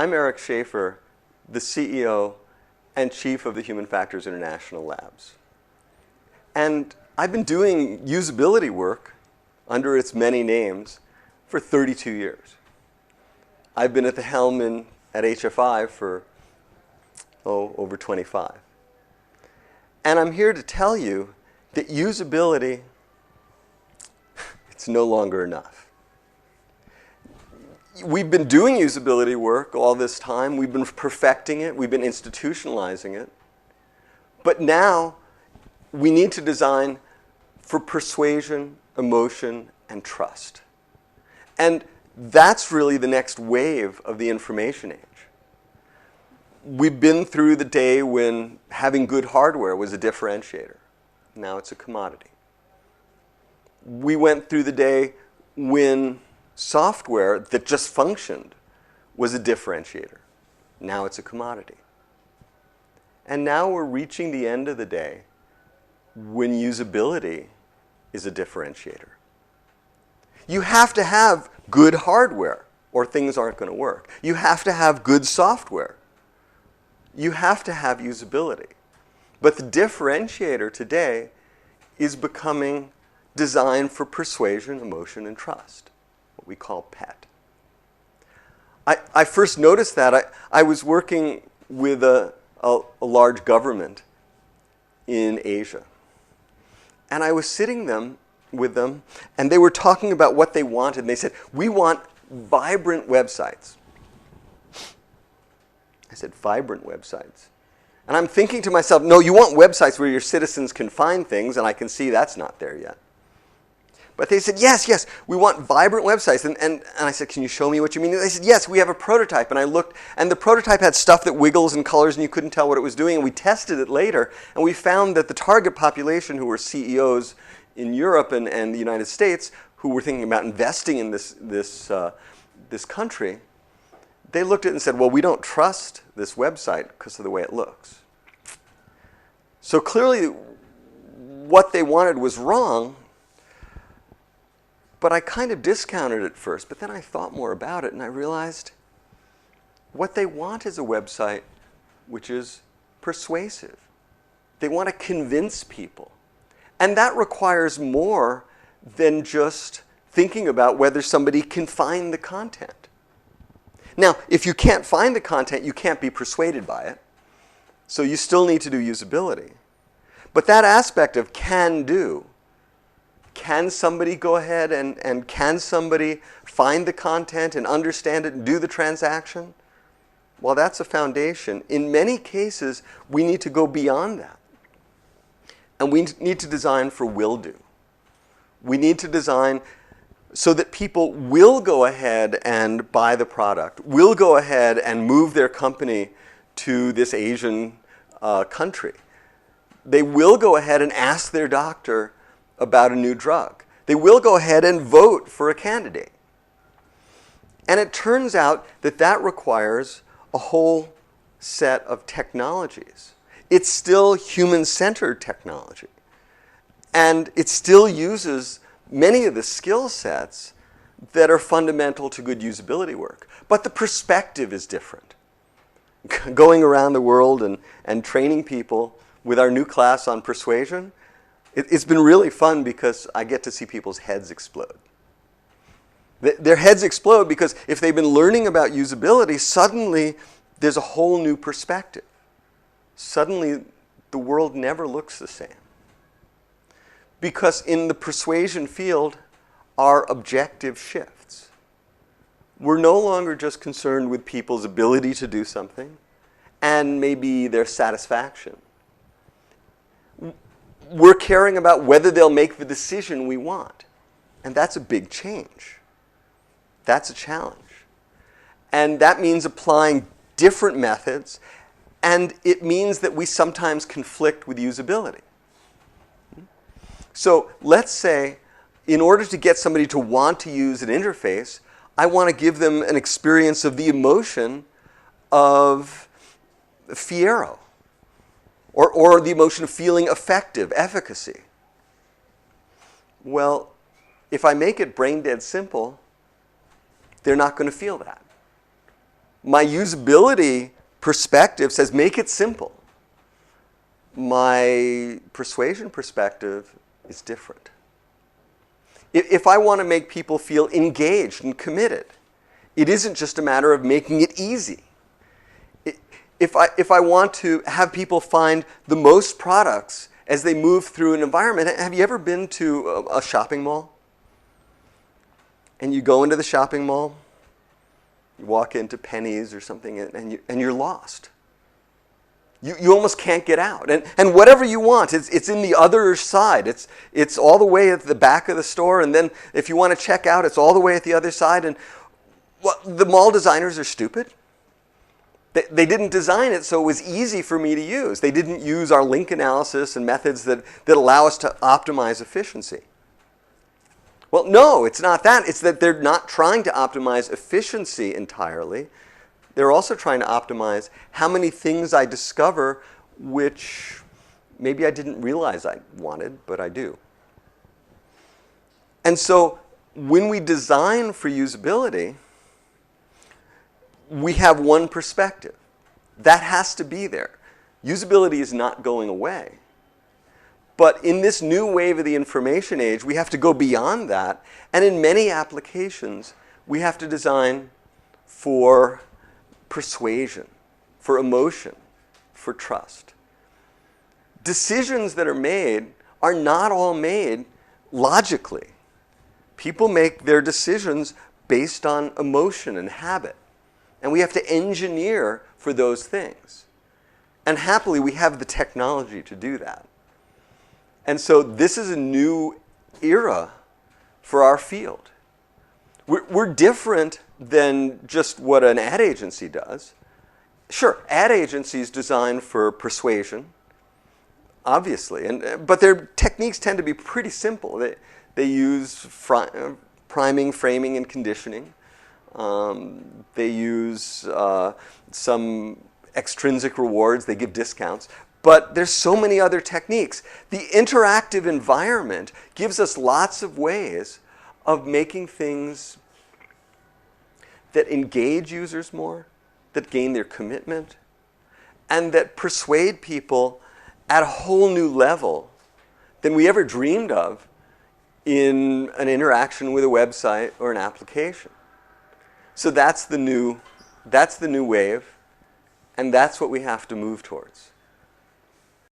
I'm Eric Schaefer, the CEO and Chief of the Human Factors International Labs. And I've been doing usability work under its many names for 32 years. I've been at the helm at HFI for, over 25. And I'm here to tell you that usability, it's no longer enough. We've been doing usability work all this time. We've been perfecting it. We've been institutionalizing it. But now we need to design for persuasion, emotion, and trust. And that's really the next wave of the information age. We've been through the day when having good hardware was a differentiator. Now it's a commodity. We went through the day when software that just functioned was a differentiator. Now it's a commodity. And now we're reaching the end of the day when usability is a differentiator. You have to have good hardware or things aren't going to work. You have to have good software. You have to have usability. But the differentiator today is becoming designed for persuasion, emotion, and trust, what we call PET. I first noticed that. I was working with a large government in Asia. And I was sitting with them, and they were talking about what they wanted. And they said, we want vibrant websites. I said, vibrant websites. And I'm thinking to myself, no, you want websites where your citizens can find things, and I can see that's not there yet. But they said, yes, we want vibrant websites. And I said, can you show me what you mean? And they said, yes, we have a prototype. And I looked, and the prototype had stuff that wiggles and colors, and you couldn't tell what it was doing. And we tested it later, and we found that the target population, who were CEOs in Europe and the United States, who were thinking about investing in this country, they looked at it and said, well, we don't trust this website because of the way it looks. So clearly, what they wanted was wrong. But I kind of discounted it first, but then I thought more about it and I realized what they want is a website which is persuasive. They want to convince people. And that requires more than just thinking about whether somebody can find the content. Now, if you can't find the content, you can't be persuaded by it. So you still need to do usability. But that aspect of can do, can somebody go ahead and can somebody find the content and understand it and do the transaction? Well, that's a foundation. In many cases, we need to go beyond that. And we need to design for will do. We need to design so that people will go ahead and buy the product, will go ahead and move their company to this Asian country. They will go ahead and ask their doctor about a new drug. They will go ahead and vote for a candidate. And it turns out that that requires a whole set of technologies. It's still human-centered technology. And it still uses many of the skill sets that are fundamental to good usability work. But the perspective is different. Going around the world and training people with our new class on persuasion, it's been really fun because I get to see people's heads explode. Their heads explode because if they've been learning about usability, suddenly there's a whole new perspective. Suddenly the world never looks the same. Because in the persuasion field, our objective shifts. We're no longer just concerned with people's ability to do something and maybe their satisfaction. We're caring about whether they'll make the decision we want. And that's a big change. That's a challenge. And that means applying different methods, and it means that we sometimes conflict with usability. So let's say, in order to get somebody to want to use an interface, I want to give them an experience of the emotion of fiero. Or the emotion of feeling effective, efficacy. Well, if I make it brain dead simple, they're not going to feel that. My usability perspective says make it simple. My persuasion perspective is different. If I want to make people feel engaged and committed, it isn't just a matter of making it easy. If I want to have people find the most products as they move through an environment, have you ever been to a shopping mall? And you go into the shopping mall, you walk into Penny's or something, and you're lost. You almost can't get out. And whatever you want, it's in the other side. It's all the way at the back of the store, and then if you want to check out, it's all the way at the other side. And the mall designers are stupid. They didn't design it so it was easy for me to use. They didn't use our link analysis and methods that allow us to optimize efficiency. Well, no, it's not that. It's that they're not trying to optimize efficiency entirely. They're also trying to optimize how many things I discover which maybe I didn't realize I wanted, but I do. And so when we design for usability, we have one perspective. That has to be there. Usability is not going away. But in this new wave of the information age, we have to go beyond that. And in many applications, we have to design for persuasion, for emotion, for trust. Decisions that are made are not all made logically. People make their decisions based on emotion and habit. And we have to engineer for those things. And happily, we have the technology to do that. And so this is a new era for our field. We're different than just what an ad agency does. Sure, ad agencies design for persuasion, obviously, but their techniques tend to be pretty simple. They use priming, framing, and conditioning. They use some extrinsic rewards. They give discounts. But there's so many other techniques. The interactive environment gives us lots of ways of making things that engage users more, that gain their commitment, and that persuade people at a whole new level than we ever dreamed of in an interaction with a website or an application. So that's the new wave, and that's what we have to move towards.